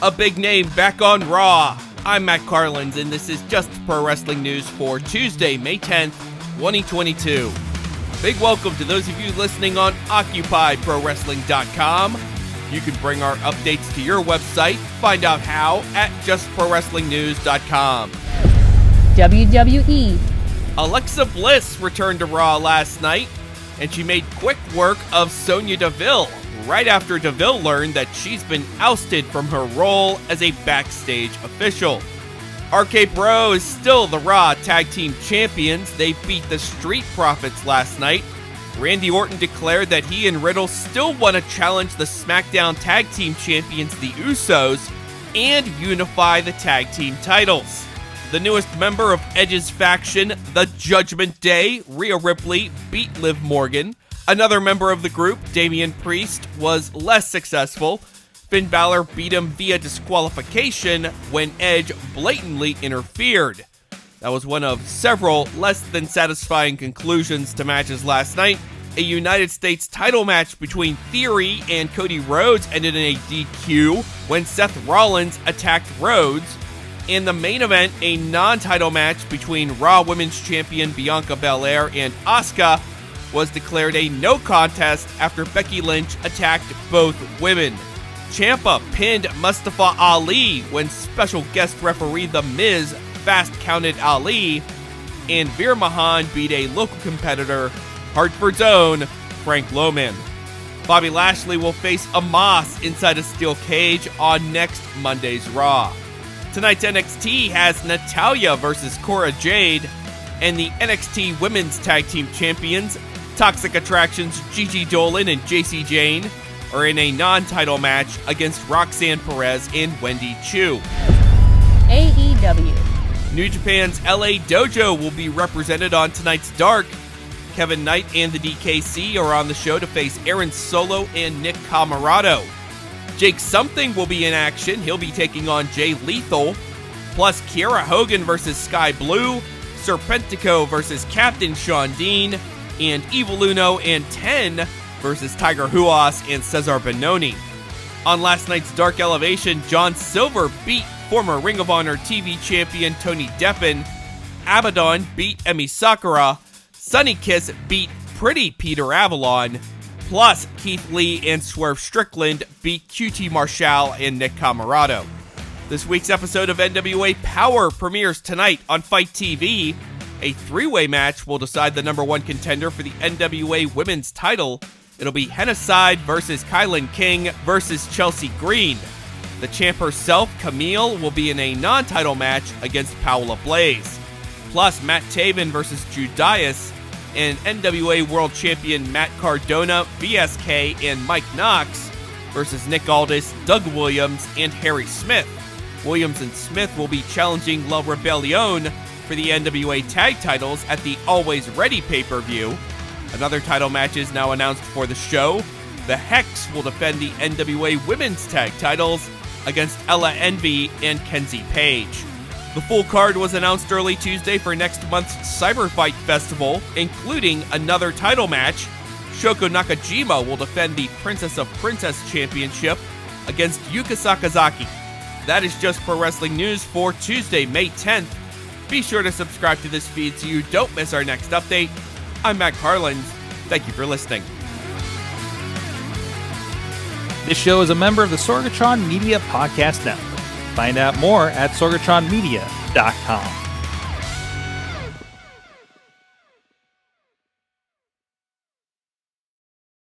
A big name back on Raw. I'm Matt Carlins, and this is Just Pro Wrestling News for Tuesday, May 10th, 2022. Big welcome to those of you listening on OccupyProWrestling.com. You can bring our updates to your website. Find out how at JustProWrestlingNews.com. WWE. Alexa Bliss returned to Raw last night, and she made quick work of Sonya Deville right after Deville learned that she's been ousted from her role as a backstage official. RK Bro is still the Raw Tag Team Champions. They beat the Street Profits last night. Randy Orton declared that he and Riddle still want to challenge the SmackDown Tag Team Champions, the Usos, and unify the tag team titles. The newest member of Edge's faction, the Judgement Day, Rhea Ripley, beat Liv Morgan. Another member of the group, Damian Priest, was less successful. Finn Balor beat him via disqualification when Edge blatantly interfered. That was one of several less than satisfying conclusions to matches last night. A United States title match between Theory and Cody Rhodes ended in a DQ when Seth Rollins attacked Rhodes. In the main event, a non-title match between Raw Women's Champion Bianca Belair and Asuka was declared a no contest after Becky Lynch attacked both women. Ciampa pinned Mustafa Ali when special guest referee The Miz fast counted Ali, and Veer Mahan beat a local competitor, Hartford's own Frank Loman. Bobby Lashley will face Amos inside a steel cage on next Monday's Raw. Tonight's NXT has Natalya versus Cora Jade, and the NXT Women's Tag Team Champions, Toxic Attractions Gigi Dolan and JC Jane, are in a non-title match against Roxanne Perez and Wendy Chu. AEW. New Japan's LA Dojo will be represented on tonight's Dark. Kevin Knight and the DKC are on the show to face Aaron Solo and Nick Camarado. Jake Something will be in action. He'll be taking on Jay Lethal. Plus Kiera Hogan versus Sky Blue, Serpentico versus Captain Shawn Dean, and Evil Uno and 10 versus Tiger Huas and Cesar Bononi. On last night's Dark Elevation, John Silver beat former Ring of Honor TV champion Tony Deppen. Abaddon beat Emi Sakura. Sunny Kiss beat Pretty Peter Avalon. Plus, Keith Lee and Swerve Strickland beat QT Marshall and Nick Camarado. This week's episode of NWA Power premieres tonight on Fight TV. A three-way match will decide the number one contender for the NWA Women's title. It'll be Hennicide versus Kylan King versus Chelsea Green. The champ herself, Camille, will be in a non-title match against Paola Blaze. Plus, Matt Taven versus Judas, and NWA World Champion Matt Cardona, BSK, and Mike Knox versus Nick Aldis, Doug Williams, and Harry Smith. Williams and Smith will be challenging La Rebellion for the NWA tag titles at the Always Ready pay-per-view. Another title match is now announced for the show. The Hex will defend the NWA Women's Tag titles against Ella Envy and Kenzie Page. The full card was announced early Tuesday for next month's Cyber Fight Festival, including another title match. Shoko Nakajima will defend the Princess of Princess Championship against Yuka Sakazaki. That is Just Pro Wrestling News for Tuesday, May 10th. Be sure to subscribe to this feed so you don't miss our next update. I'm Matt Carlins. Thank you for listening. This show is a member of the Sorgatron Media Podcast Network. Find out more at sorgatronmedia.com.